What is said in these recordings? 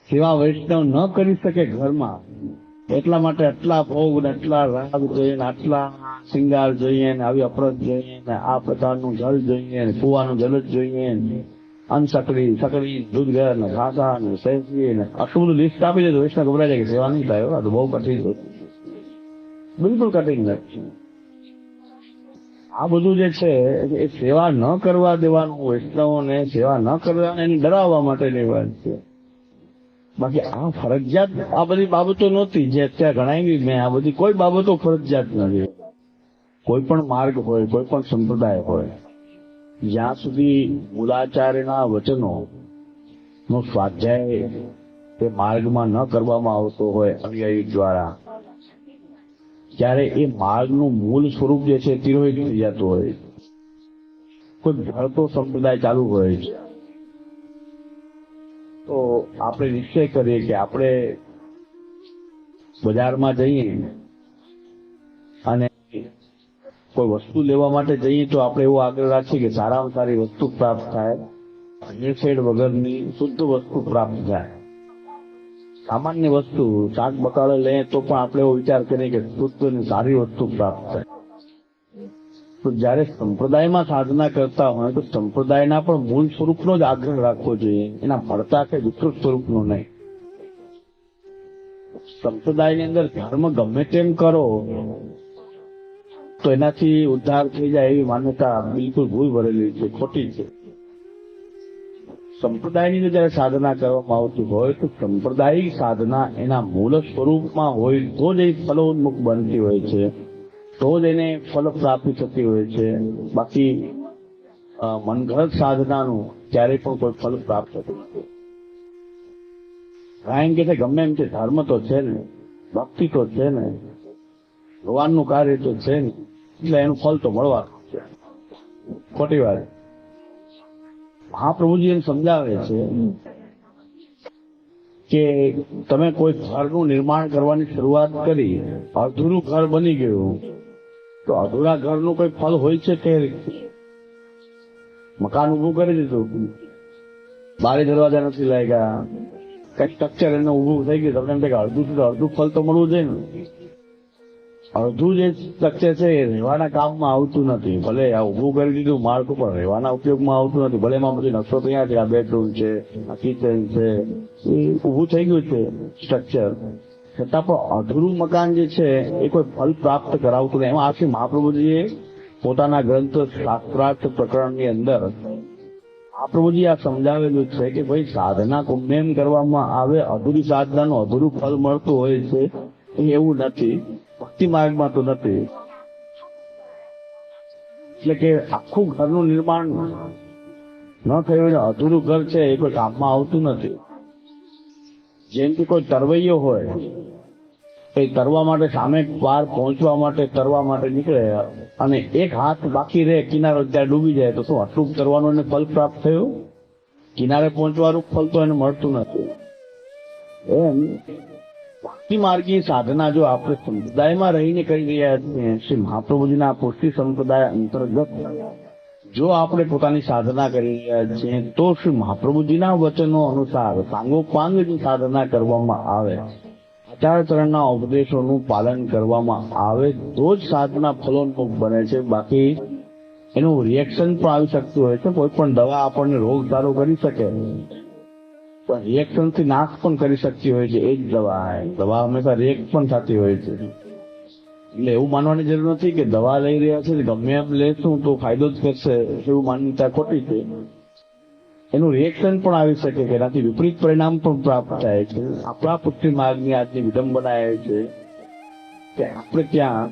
સેવા વૈષ્ણવ ન કરી શકે ઘરમાં, એટલા માટે આટલા ભોગ ને આટલા રાગ જોઈએ ને આટલા શિંગાર જોઈએ ને આવી અપરસ જોઈએ ને આ પ્રકારનું જલ જોઈએ ને કુવાનું જલ જ જોઈએ ને સકડી દૂધ ઘર ને ઘાસા ને શેષી ને આટલું બધું લિસ્ટ આપી દે તો વૈષ્ણવ ગભરાઈ જાય કે સેવા નહીં થાય. આ તો બહુ કઠિન છે, બિલકુલ કઠિન નથી. આ બધું જે છે એ સેવા ન કરવા દેવાનું, વૈષ્ણવોને સેવા ન કરવા એને ડરાવવા માટેની વાત છે. બાકી આ ફરજિયાત આ બધી બાબતો નહોતી જે અત્યારે ગણાવી મેં. આ બધી કોઈ બાબતો ફરજિયાત નથી. કોઈ પણ માર્ગ હોય, કોઈ પણ સંપ્રદાય હોય, જ્યાં સુધી મૂલાચાર્યના વચનો નો સ્વાધ્યાય એ માર્ગમાં ન કરવામાં આવતો હોય અનુયાયી દ્વારા, ત્યારે એ માર્ગનું મૂળ સ્વરૂપ જે છે તિરોહિત થઈ જતું હોય. કોઈ ભળતો સંપ્રદાય ચાલુ હોય છે તો આપણે નિશ્ચય કરીએ કે આપણે બજારમાં જઈએ અને કોઈ વસ્તુ લેવા માટે જઈએ તો આપણે એવો આગ્રહ રાખીએ કે સારામાં સારી વસ્તુ પ્રાપ્ત થાય, ભેળસેળ વગરની શુદ્ધ વસ્તુ પ્રાપ્ત થાય. સામાન્ય વસ્તુ શાક બકાલો લઈએ તો પણ આપણે એવો વિચાર કરીએ કે શુદ્ધ અને સારી વસ્તુ પ્રાપ્ત થાય. તો જયારે સંપ્રદાયમાં સાધના કરતા હોય તો સંપ્રદાયના પણ મૂળ સ્વરૂપનો જ આગ્રહ રાખવો જોઈએ, એના ભળતા કે વિકૃત સ્વરૂપનો નહીં. સંપ્રદાયની અંદર ધર્મ ગમે તેમ કરો તો એનાથી ઉદ્ધાર થઈ જાય એવી માન્યતા બિલકુલ ભૂલ ભરેલી છે, ખોટી છે. સંપ્રદાયની અંદર જયારે સાધના કરવામાં આવતી હોય તો સંપ્રદાયિક સાધના એના મૂળ સ્વરૂપમાં હોય તો જ એ ફલોન્મુખ બનતી હોય છે, તો જ એને ફલ પ્રાપ્તિ થતી હોય છે. બાકી મનગઢ સાધનાનું ક્યારેય પણ કોઈ ફલ પ્રાપ્ત થતું નથી. કારણ કે ગમે એમ છે, ધર્મ તો છે ને, ભક્તિ તો છે ને, ભગવાનનું કાર્ય તો છે ને, એટલે એનું ફલ તો મળવાનું છે. ખોટી વાત. મહાપ્રભુજી એમ સમજાવે છે કે તમે કોઈ ઘરનું નિર્માણ કરવાની શરૂઆત કરી, અધૂરું ઘર બની ગયું તો અધૂરા ઘરનું કોઈ ફલ હોય છે કે? મકાન ઉભું કરી દીધું, બારી દરવાજા નથી લાગ્યા, કઈ સ્ટ્રક્ચર એને ઉભું થઈ ગયું, તમને એમ થાય કે અડધું ફલ તો મળવું જોઈએ ને. અડધું જે સ્ટ્રક્ચર છે એ રહેવાના કામમાં આવતું નથી. ભલે આ ઉભું કરી દીધું માળખું, પણ રહેવાના ઉપયોગમાં આવતું નથી. ભલે એમાં બધી નકશો તૈયાર છે, આ બેડરૂમ છે, આ કિચન છે, એ ઉભું થઈ ગયું છે સ્ટ્રક્ચર, છતાં પણ અધૂરું મકાન જે છે એ કોઈ ફલ પ્રાપ્ત કરાવતું નહીં. એમાં આ શ્રી મહાપ્રભુજીએ પોતાના ગ્રંથ શાસ્ત્રાર્થ પ્રકરણની અંદર મહાપ્રભુજી આ સમજાવેલું છે કે ભાઈ સાધના ગમે એમ કરવામાં આવે, અધૂરી સાધનાનું અધૂરું ફલ મળતું હોય છે એ એવું નથી. ભક્તિ માર્ગમાં તો નથી. એટલે કે આખું ઘરનું નિર્માણ ન થયું ને અધૂરું ઘર છે એ કોઈ કામમાં આવતું નથી. જેમ કે કોઈ તરવૈયો હોય, એ તરવા માટે સામે પાર પહોંચવા માટે તરવા માટે નીકળે અને એક હાથ બાકી રહે, કિનારો ત્યાં ડૂબી જાય તો શું આટલું તરવાનું એને ફલ પ્રાપ્ત થયું? કિનારે પહોંચવાનું ફલ તો એને મળતું નથી. એમ ભક્તિ માર્ગી સાધના જો આપણે સંપ્રદાયમાં રહીને કરી રહ્યા છીએ, શ્રી મહાપ્રભુજીના પુષ્ટિ સંપ્રદાય અંતર્ગત જો આપણે પોતાની સાધના કરી રહ્યા છીએ તો શ્રી મહાપ્રભુજીના વચનો અનુસાર સાંગોપાંગ સાધના કરવામાં આવે, આચાર્યચરણના ઉપદેશોનું પાલન કરવામાં આવે તો જ સાધના ફલોન્મુખ બને છે. બાકી એનું રિએક્શન પણ આવી શકતું હોય છે. કોઈ પણ દવા આપણને રોગ સારો કરી શકે પણ રિએક્શન થી નાશ પણ કરી શકતી હોય છે. એ જ દવા હંમેશા રિએક્ટ પણ થતી હોય છે. એટલે એવું માનવાની જરૂર નથી કે દવા લઈ રહ્યા છે ગમે એમ લેશું તો ફાયદો જ કરશે, એવું માન્યતા ખોટી છે. એનું રિએક્શન પણ આવી શકે કે એનાથી વિપરીત પરિણામ પણ પ્રાપ્ત થાય છે. આપણા પુષ્ટિ માર્ગની આજની વિડંબના એ છે કે આપણે ત્યાં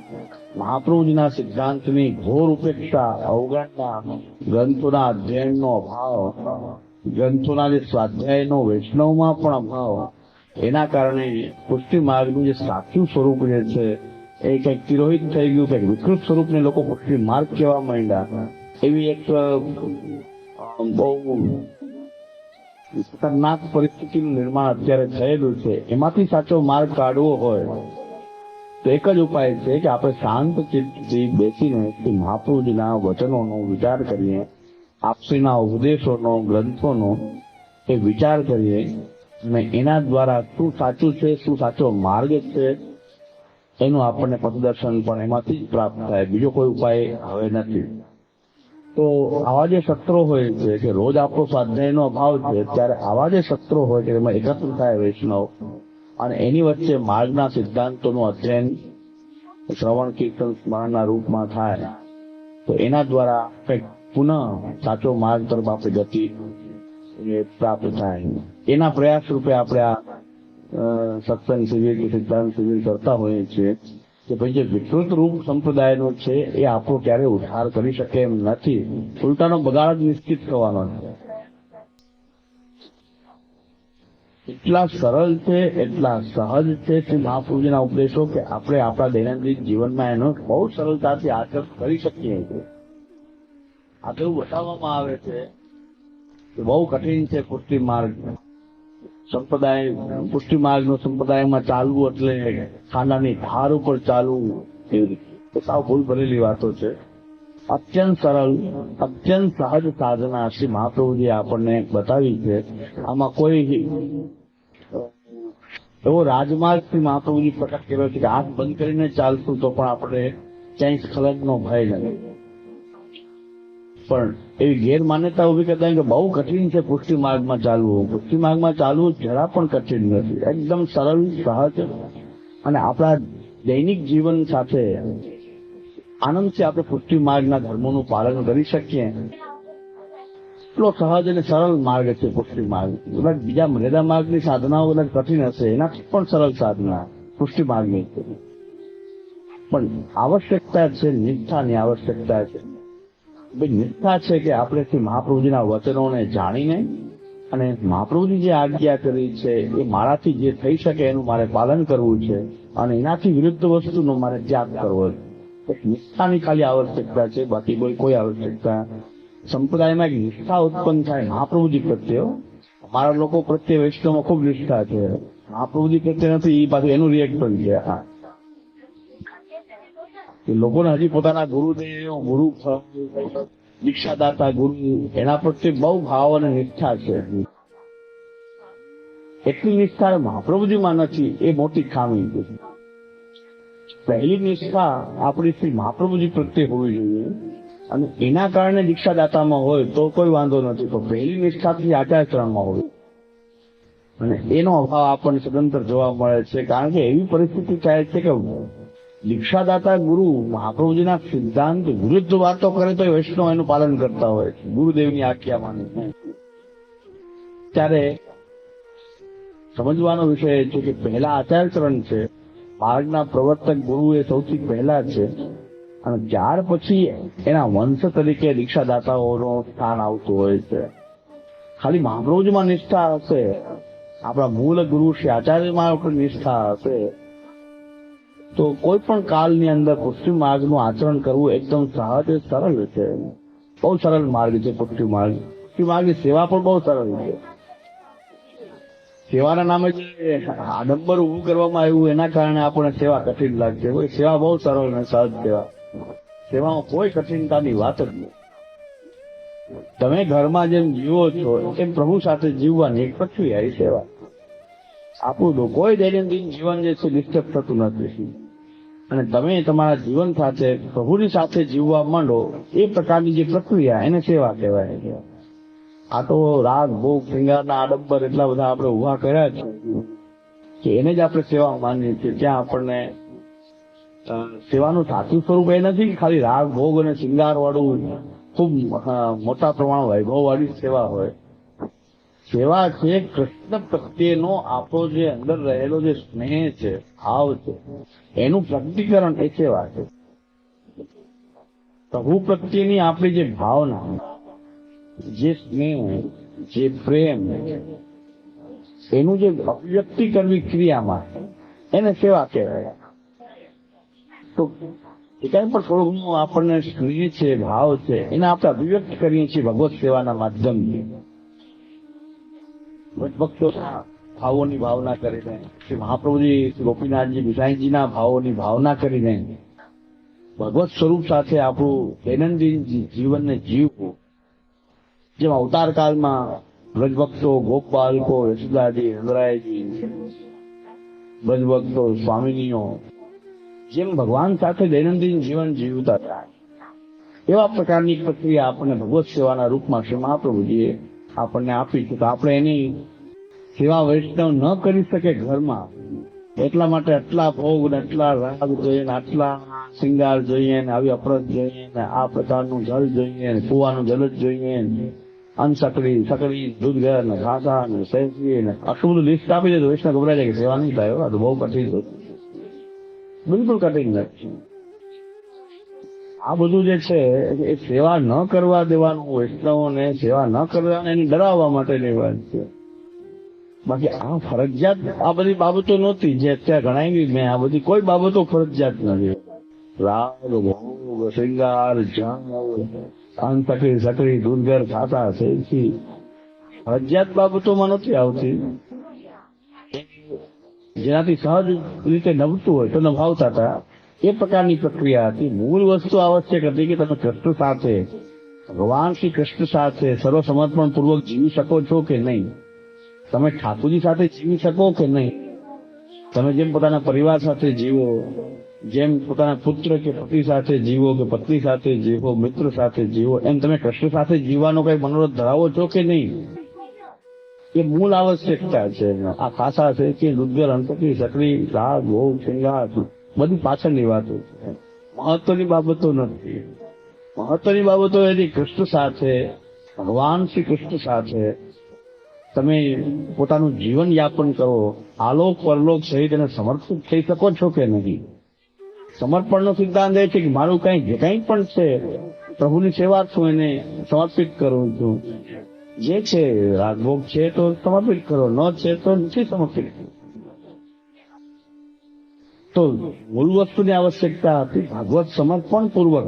મહાપ્રભુજીના સિદ્ધાંતની ઘોર ઉપેક્ષા, અવગણના, ગ્રંથોના અધ્યયનનો અભાવ, ગ્રંથોના જે સ્વાધ્યાયનો વૈષ્ણવમાં પણ અભાવ, એના કારણે પુષ્ટિ માર્ગનું જે સાચું સ્વરૂપ જે છે એ કંઈક તિરોહિત થઈ ગયું, કંઈક વિકૃત સ્વરૂપને લોકો પુષ્ટિ માર્ગ કહેવા માંડ્યા. એવી એક બહુ ખતરનાક પરિસ્થિતિનું નિર્માણ અત્યારે થયેલું છે. એમાંથી સાચો માર્ગ કાઢવો હોય તો એક જ ઉપાય છે કે આપણે શાંત ચિત્તથી બેસીને શ્રી મહાપ્રભુજીના વચનોનો વિચાર કરીએ, આપશ્રીના ઉપદેશોનો, ગ્રંથોનો એ વિચાર કરીએ. અને એના દ્વારા શું સાચું છે, શું સાચો માર્ગ છે, એનું આપણને પથદર્શન પણ એમાંથી જ પ્રાપ્ત થાય. બીજો કોઈ ઉપાય હવે નથી. તો આવા જે સત્રો હોય છે કે રોજ આપણો સ્વાધ્યાયનો અભાવ છે, ત્યારે આવા જે સત્રો હોય કે એમાં એકત્ર થાય વૈષ્ણવ અને એની વચ્ચે માર્ગના સિદ્ધાંતોનું અધ્યયન શ્રવણ કીર્તન સ્મરણના રૂપમાં થાય, તો એના દ્વારા કંઈક પુનઃ સાચો માર્ગ તરફ આપણે ગતિ પ્રાપ્ત થાય. એના પ્રયાસ રૂપે આપણે આ સત્સંગ શિબિર કે સિદ્ધાંત શિબિર કરતા હોઈએ છીએ કે ભાઈ જે વિકૃત રૂપ સંપ્રદાયનો છે એ આપણો ક્યારેય ઉદ્ધાર કરી શકે એમ નથી. ઉલટાનો બગાડ જ નિશ્ચિત થવાનો છે. એટલા સરળ છે, એટલા સહજ છે શ્રી મહાપ્રભુજીના ઉપદેશો કે આપણે આપણા દૈનંદિન જીવનમાં એનો બહુ સરળતાથી આચરણ કરી શકીએ છીએ. આ તો એવું બતાવવામાં આવે છે કે બહુ કઠિન છે પુષ્ટિ માર્ગ સંપ્રદાય. પુષ્ટિ માર્ગનો સંપ્રદાયમાં ચાલવું એટલે ખાંડાની ધાર ઉપર ચાલવું, એવી રીતે સાવ ભૂલ ભરેલી વાતો છે. અત્યંત સરળ, અત્યંત સહજ સાધના શ્રી મહાપ્રભુજી આપણને બતાવી છે. આમાં કોઈ એવો રાજમાર્ગ શ્રી મહાપ્રભુજી પ્રકટ કર્યો છે કે આંખ બંધ કરીને ચાલશું તો પણ આપણે ક્યાંય સ્ખલનનો ભય નથી. પણ એવી ગેરમાન્યતા ઉભી કરતા કે બહુ કઠિન છે પુષ્ટિ માર્ગમાં ચાલવું. પુષ્ટિ માર્ગમાં ચાલવું જરા પણ કઠિન નથી, એકદમ સરળ, સહજ અને આપણા દૈનિક જીવન સાથે આનંદથી આપણે પુષ્ટિ માર્ગના ધર્મોનું પાલન કરી શકીએ એટલો સહજ અને સરળ માર્ગ છે પુષ્ટિ માર્ગ. કદાચ બીજા મર્યાદા માર્ગની સાધનાઓ કદાચ કઠિન હશે, એનાથી પણ સરળ સાધના પુષ્ટિ માર્ગની છે. પણ આવશ્યકતા છે, નિષ્ઠાની આવશ્યકતા છે. નિષ્ઠા છે કે આપણે શ્રી મહાપ્રભુજીના વચનોને જાણીને અને મહાપ્રભુજી જે આજ્ઞા કરી છે એ મારાથી જે થઈ શકે એનું મારે પાલન કરવું છે અને એનાથી વિરુદ્ધ વસ્તુનો મારે ત્યાગ કરવો છે. એક નિષ્ઠાની ખાલી આવશ્યકતા છે, બાકી કોઈ આવશ્યકતા. સંપ્રદાયમાં એક નિષ્ઠા ઉત્પન્ન થાય મહાપ્રભુજી પ્રત્યે. અમારા લોકો પ્રત્યે વૈષ્ણવમાં ખૂબ નિષ્ઠા છે, મહાપ્રભુજી પ્રત્યે નથી. એ પાછું એનું રિએક્શન છે. હા, લોકોને હજી પોતાના ગુરુદેવ, ગુરુ દીક્ષાદાતા ગુરુ એના પ્રત્યે બહુ ભાવ અને નિષ્ઠા છે. એટલી નિષ્ઠા મહાપ્રભુજીમાં નથી, એ મોટી ખામી છે. પહેલી નિષ્ઠા આપણી શ્રી મહાપ્રભુજી પ્રત્યે હોવી જોઈએ અને એના કારણે દીક્ષાદાતામાં હોય તો કોઈ વાંધો નથી. તો પહેલી નિષ્ઠાથી આચારચરણમાં હોય અને એનો અભાવ આપણને સદંતર જોવા મળે છે. કારણ કે એવી પરિસ્થિતિ થાય છે કે દીક્ષાદાતા ગુરુ મહાપ્રભુજીના સિદ્ધાંત વિરુદ્ધ વાતો કરે તો વૈષ્ણવ એનું પાલન કરતા હોય છે, ગુરુદેવની આજ્ઞા માની. ત્યારે સમજવાનો વિષય એ છે કે પહેલા આચારચરણ છે, માર્ગના પ્રવર્તક ગુરુ એ સૌથી પહેલા છે અને ત્યાર પછી એના વંશ તરીકે દીક્ષાદાતાઓનો સ્થાન આવતું હોય છે. ખાલી મહાપ્રભુજીમાં નિષ્ઠા હશે, આપણા મૂળ ગુરુ શ્રી આચાર્યમાં નિષ્ઠા હશે તો કોઈ પણ કાળની અંદર પુષ્ટિ માર્ગનું આચરણ કરવું એકદમ સહજ સરળ છે. બહુ સરળ માર્ગ છે પુષ્ટિ માર્ગ. પુષ્ટિ માર્ગની સેવા પણ બહુ સરળ છે. સેવાના નામે જે આડંબર ઉભું કરવામાં આવ્યું એના કારણે આપણને સેવા કઠિન લાગશે. કોઈ સેવા બહુ સરળ અને સહજ સેવા. સેવામાં કોઈ કઠિનતાની વાત જ નહીં. તમે ઘરમાં જેમ જીવો છો એમ પ્રભુ સાથે જીવવાની એક પ્રક્રિયા એ સેવા. આપણું કોઈ દૈનંદિન જીવન જે છે ડિસ્ટર્બ થતું નથી અને તમે તમારા જીવન સાથે પ્રભુની સાથે જીવવા માંડો એ પ્રકારની જે પ્રક્રિયા એને સેવા કહેવાય. આ તો રાગ ભોગ શૃંગારના આડંબર એટલા બધા આપણે ઉભા કર્યા છે કે એને જ આપણે સેવા માનીએ છીએ. ત્યાં આપણને સેવાનું સાચું સ્વરૂપ એ નથી કે ખાલી રાગ ભોગ અને શૃંગાર વાળું ખૂબ મોટા પ્રમાણ વૈભવ વાળી સેવા હોય. સેવા છે કૃષ્ણ પ્રત્યેનો આપણો જે અંદર રહેલો જે સ્નેહ છે, ભાવ છે, એનું પ્રગટીકરણ એ સેવા છે. પ્રભુ પ્રત્યેની આપણી જે ભાવના, જે સ્નેહ, જે પ્રેમ, એનું જે અભિવ્યક્તિ કરવી ક્રિયામાં એને સેવા કહેવાય. તો એ કઈ પણ થોડું આપણને સ્નેહ છે, ભાવ છે, એને આપણે અભિવ્યક્ત કરીએ છીએ ભગવત સેવાના માધ્યમથી. ભક્તો ભાવોની ભાવના કરીને, શ્રી મહાપ્રભુજી, શ્રી ગોપીનાથજી, ગુસાઈજીના ભાવોની ભાવના કરીને ભગવત સ્વરૂપ સાથે આપણું દૈનંદિન જીવનને જીવવું. જેમ અવતાર કાળમાં બ્રજભક્તો ગોપબાલકો યશોદાજી હૃદરાયજી બ્રજભક્તો સ્વામિનીઓ જેમ ભગવાન સાથે દૈનંદિન જીવન જીવતા હતા એવા પ્રકારની પ્રક્રિયા આપણને ભગવત સેવાના રૂપમાં શ્રી મહાપ્રભુજીએ આપણને આપી છે. તો આપણે એની સેવા વૈષ્ણવ ન કરી શકે ઘરમાં, એટલા માટે આટલા ભોગ ને આટલા રાગ જોઈએ ને આટલા શિંગાર જોઈએ ને આવી અપરસ જોઈએ ને આ પ્રકારનું જલ જોઈએ ને કુવાનું જલ જ જોઈએ ને સકડી દૂધ ઘર ને ઘાસા ને શેષી ને આટલું બધું લિસ્ટ આપી દે તો વૈષ્ણવ ગભરાઈ જાય કે સેવા નહીં થાય. આ તો બહુ કઠિન છે, બિલકુલ કઠિન નથી. આ બધું જે છે એ સેવા ન કરવા દેવાનું, વૈષ્ણવોને સેવા ન કરવા એને ડરાવવા માટેની વાત છે. બાકી આ ફરજિયાત આ બધી બાબતો નહોતી જે અત્યારે ગણાવી મેં. આ બધી કોઈ બાબતો ફરજિયાત નથી. રાગ ભોગ શૃંગાર સકડી દૂધઘર ખાતા શેરથી ફરજિયાત બાબતોમાં નથી આવતી. જેનાથી સહજ રીતે નભતું હોય તો નભાવતા હતા એ પ્રકારની પ્રક્રિયા હતી. મૂળ વસ્તુ આવશ્યક હતી કે તમે કૃષ્ણ સાથે, ભગવાન શ્રી કૃષ્ણ સાથે સર્વસમર્પણ પૂર્વક જીવી શકો છો કે નહીં, તમે ઠાકોરજી સાથે જીવી શકો કે નહીં. તમે જેમ પોતાના પરિવાર સાથે જીવો, જેમ પોતાના પુત્ર કે પતિ સાથે જીવો કે પત્ની સાથે જીવો, મિત્ર સાથે જીવો, એમ તમે કૃષ્ણ સાથે જીવવાનો કઈ મનોરથ ધરાવો છો કે નહીં, એ મૂળ આવશ્યકતા છે. આ ખાસા છે કે દુર્ગર અંતકી સકડી રાગ ભોગ શૃંગાર બધી પાછળની વાતો છે, મહત્વની બાબતો નથી. મહત્વની બાબતો એની કૃષ્ણ સાથે, ભગવાન શ્રી કૃષ્ણ સાથે તમે પોતાનું જીવન યાપન કરો, આલોક પરલોક સહિત એને સમર્પિત થઈ શકો છો કે નહીં. સમર્પણનો સિદ્ધાંત એ છે કે મારું કંઈ જે કંઈ પણ છે પ્રભુની સેવા છું એને સમર્પિત કરું છું. જે છે રાગભોગ છે તો સમર્પિત કરો, ન છે તો નથી સમર્પિત. તો મૂળ વસ્તુની આવશ્યકતા હતી ભાગવત સમર્પણ પૂર્વક,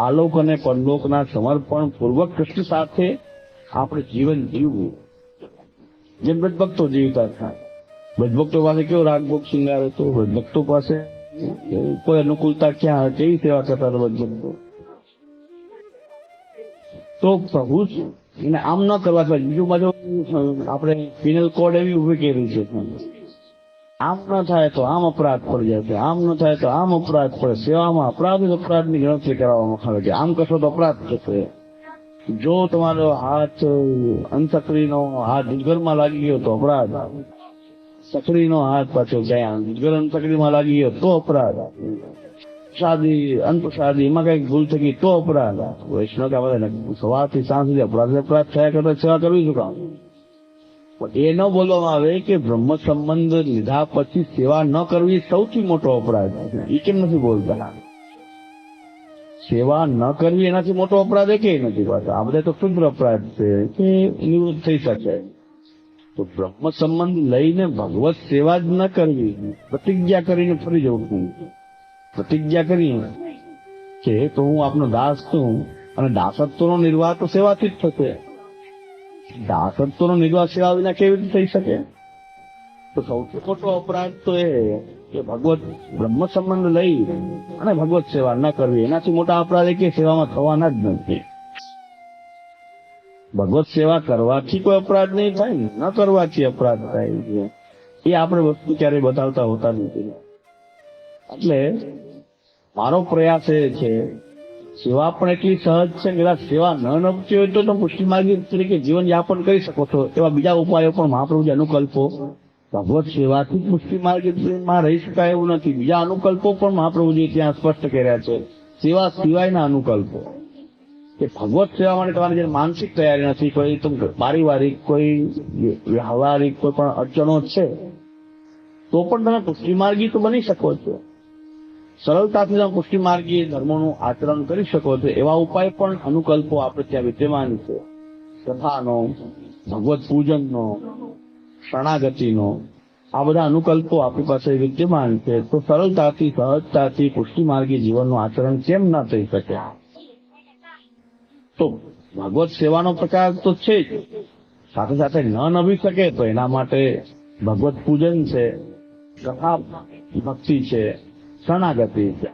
આલોક અને પરલોકના સમર્પણ પૂર્વક કૃષ્ણ સાથે આપણે જીવન જીવવું. જેમ બ્રજભક્તો જીવતા હતા. બ્રજભક્તો પાસે કેવો રાગભોગ શિંગાર હતો, બ્રજભક્તો પાસે કોઈ અનુકૂળતા ક્યાં, કેવી સેવા કરતા હતા બ્રજભક્તો. તો પ્રભુ એને આમ ન કરવા જોઈએ. બીજું બાજુ આપણે પિનલ કોડ એવી ઉભી કરી છે, આમ ન થાય તો આમ અપરાધ પડી જાય છે, આમ ન થાય તો આમ અપરાધ પડે. સેવામાં અપરાધની ગણતરી કરવામાં આવે છે. આમ કરશો તો અપરાધ થશે. જો તમારો હાથ અંતકડીનો હાથ દુર્ઘરમાં લાગી ગયો તો અપરાધ, સકડીનો હાથ પાછો ક્યાંય દુર્ઘર અંતકડીમાં લાગી ગયો તો અપરાધ, અંતશાદી એમાં કઈક ભૂલ થઈ ગઈ તો અપરાધ. વૈષ્ણવ સવારથી સાંજ સુધી અપરાધ થયા કરતા સેવા કરવી શું કામ? પણ એ ન બોલવામાં આવે કે બ્રહ્મ સંબંધ લીધા પછી સેવા ન કરવી સૌથી મોટો અપરાધ. એ કેમ નથી બોલતા? સેવા ન કરવી એનાથી મોટો અપરાધ એ નથી પાછા. આ બધા તો ક્ષુદ્ર અપરાધ છે કે નિવૃત્ત થઈ શકે. તો બ્રહ્મ સંબંધ લઈને ભગવત સેવા જ ન કરવી, પ્રતિજ્ઞા કરીને ફરી જવું. પ્રતિજ્ઞા કરી કે તો હું આપનો દાસ છું અને દાસત્વનો નિર્વાહ તો સેવાથી જ થશે. દાસત્વનો નિર્વાહ સેવા વિના કેવી રીતે થઈ શકે? તો સૌથી મોટો અપરાધ તો એ કે ભગવત બ્રહ્મ સંબંધ લઈ અને ભગવત સેવા ન કરવી. એનાથી મોટા અપરાધ કે સેવામાં થવાના જ નથી. ભગવત સેવા કરવાથી કોઈ અપરાધ નહીં થાય, ન કરવાથી અપરાધ થાય છે. એ આપણે વસ્તુ ક્યારેય બતાવતા હોતા નથી. એટલે મારો પ્રયાસ એ છે, સેવા પણ એટલી સહજ છે કે સેવા ન નમતી હોય તો પુષ્ટિ માર્ગી તરીકે જીવન યાપન કરી શકો છો. એવા બીજા ઉપાયો પણ મહાપ્રભુજી અનુકલ્પો, ભગવત સેવાથી પુષ્ટિ માર્ગમાં રહી શકાય એવું નથી. બીજા અનુકલ્પો પણ મહાપ્રભુજી ત્યાં સ્પષ્ટ કર્યા છે. સેવા સિવાયના અનુકલ્પો કે ભગવત સેવા માટે તમારી જે માનસિક તૈયારી નથી, કોઈ પારિવારિક, કોઈ વ્યવહારિક કોઈ પણ અડચણો છે તો પણ તમે પુષ્ટિ માર્ગી તો બની શકો છો. સરળતાથી તમે પુષ્ટિ માર્ગી ધર્મોનું આચરણ કરી શકો છો. એવા ઉપાય પણ અનુકલ્પો આપણે ત્યાં વિદ્યમાન છે. કથાનો, ભગવત પૂજનનો, શરણાગતિનો, આ બધા અનુકલ્પો આપણી પાસે વિદ્યમાન છે. તો સરળતાથી, સહજતાથી પુષ્ટિ માર્ગી જીવનનું આચરણ કેમ ન થઈ શકે? તો ભગવત સેવાનો પ્રકાર તો છે જ, સાથે સાથે ન નભી શકે તો એના માટે ભગવત પૂજન છે, કથા ભક્તિ છે, શરણાગતિ છે.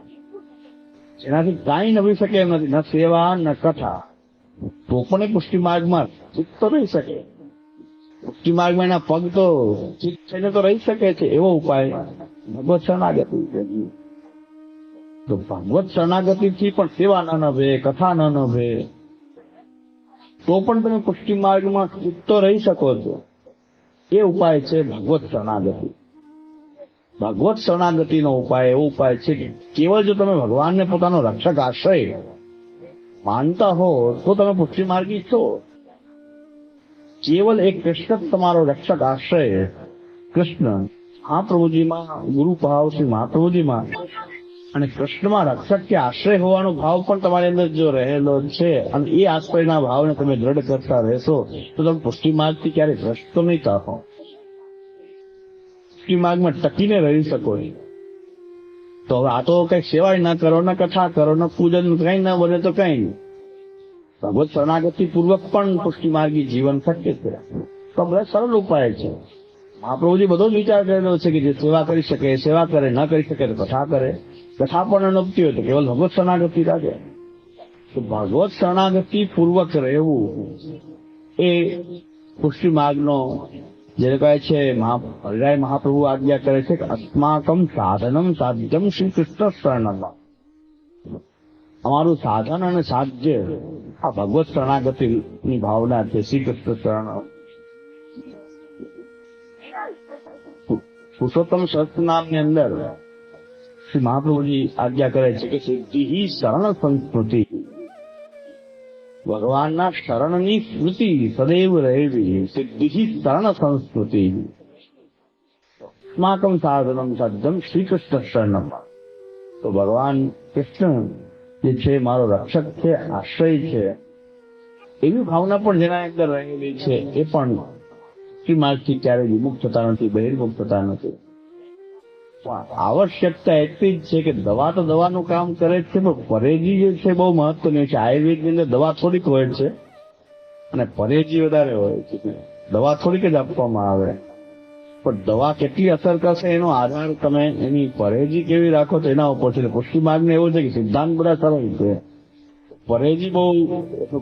જેનાથી કાંઈ નભી શકે એમ નથી, ન સેવા ન કથા. તો પણ એ પુષ્ટિ માર્ગમાં ચિત્ત રહી શકે. પુષ્ટિ માર્ગમાં એના પગ તો ચિત્ત થઈને તો રહી શકે છે, એવો ઉપાય ભગવત શરણાગતિ છે. તો ભગવત શરણાગતિથી પણ સેવા ન નભે, કથા ન નભે, તો પણ તમે પુષ્ટિ માર્ગમાં ચિત્ત તો રહી શકો છો. એ ઉપાય છે ભગવત શરણાગતિ. ભગવત શરણાગતિનો ઉપાય એવો ઉપાય છે કે કેવળ જો તમે ભગવાનને પોતાનો રક્ષક આશ્રય માનતા હો તો તમે પુષ્ટિ માર્ગી છો. કેવલ એક કૃષ્ણ જ તમારો રક્ષક આશ્રય, કૃષ્ણ મહાપ્રભુજીમાં, ગુરુ ભાવ શ્રી મહાપ્રભુજીમાં અને કૃષ્ણમાં રક્ષક કે આશ્રય હોવાનો ભાવ પણ તમારી અંદર જો રહેલો છે અને એ આશ્રયના ભાવને તમે દ્રઢ કરતા રહેશો તો તમે પુષ્ટિ માર્ગથી ક્યારેય ભ્રષ્ટ તો નહીં થાઓ. પુષ્ટિ માર્ગમાં ટકીને રહી શકો. તો હવે આ તો કઈ સેવાય ના કરો, ના કથા કરો, ના પૂજન, કઈ ના બને તો કઈ નહીં. ભગવત શરણાગતિ પૂર્વક પણ પુષ્ટિ માર્ગી જીવન શક્ય છે. તો બધા સરળ ઉપાય છે. મહાપ્રભુજી બધો જ વિચાર કરેલો છે કે જે સેવા કરી શકે સેવા કરે, ન કરી શકે તો કથા કરે. કથા પણ નપતી હોય તો કેવલ ભગવત શરણાગતિ રાખે. તો ભગવત શરણાગતિ પૂર્વક રહેવું એ પુષ્ટિ માર્ગનો જેને કહે છે હરિરાય મહાપ્રભુ આજ્ઞા કરે છે કે અસ્માકમ સાધનમ સાધ્યમ શ્રી કૃષ્ણ શરણમ. અમારું સાધન અને સાધ્ય આ ભગવત શરણાગતિની ભાવના છે. શ્રી કૃષ્ણ શરણ. પુરુષોત્તમ સહસ્ત્રનામની અંદર શ્રી મહાપ્રભુજી આજ્ઞા કરે છે કે સિદ્ધિ શરણ સંસ્કૃતિ. ભગવાનના શરણની સ્મૃતિ સદૈવ રહેવી. સિદ્ધિ શરણ સંસ્કૃતિ. અસ્માકમ સાધનમ સાધ્યમ શ્રી કૃષ્ણ શરણમ. તો ભગવાન કૃષ્ણ જે છે મારો રક્ષક છે, આશ્રય છે, એવી ભાવના પણ જેના અંદર રહેલી છે એ પણ પુષ્ટિ માર્ગથી ક્યારેય વિમુક્ત થતા નથી, બહિર્મુક્ત થતા નથી. આવશ્યકતા એટલી જ છે કે દવા તો દવાનું કામ કરે છે, પણ પરેજી જે છે બહુ મહત્વની છે. આયુર્વેદની અંદર દવા થોડીક હોય છે અને પરેજી વધારે હોય છે. દવા થોડીક જ આપવામાં આવે, પણ દવા કેટલી અસર કરશે એનો આધાર તમે એની પરેજી કેવી રાખો તો એના ઉપર છે. પુષ્ટિ માર્ગને એવું છે કે સિદ્ધાંત બધા સરળ છે, પરેજી બહુ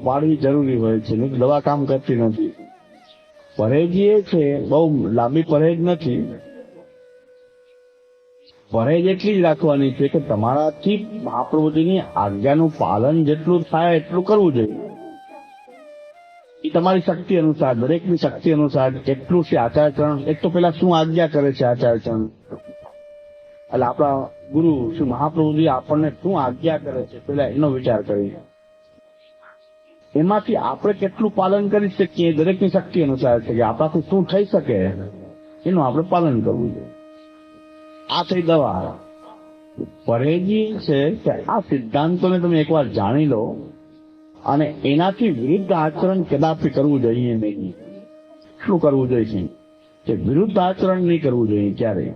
પાડવી જરૂરી હોય છે, નહીં દવા કામ કરતી નથી. પરેજી એ છે બહુ લાંબી પરેજ નથી. પરેજ એટલી જ રાખવાની છે કે તમારાથી મહાપ્રભુજીની આજ્ઞાનું પાલન જેટલું થાય એટલું કરવું જોઈએ. એ તમારી શક્તિ અનુસાર, દરેકની શક્તિ અનુસાર કેટલું છે આચારચરણ. એક તો પેલા શું આજ્ઞા કરે છે આચારચરણ, એટલે આપણા ગુરુ શ્રી મહાપ્રભુજી આપણને શું આજ્ઞા કરે છે પેલા એનો વિચાર કરીએ. એમાંથી આપણે કેટલું પાલન કરી શકીએ દરેકની શક્તિ અનુસાર છે કે આપણાથી શું થઈ શકે એનું આપણે પાલન કરવું જોઈએ. આ થઈ દવા. પરેજી છે કે આ સિદ્ધાંતોને તમે એકવાર જાણી લો અને એનાથી વિરુદ્ધ આચરણ કદાપી કરવું જોઈએ નહીં. શું કરવું જોઈએ કે વિરુદ્ધ આચરણ નહીં કરવું જોઈએ ક્યારેય.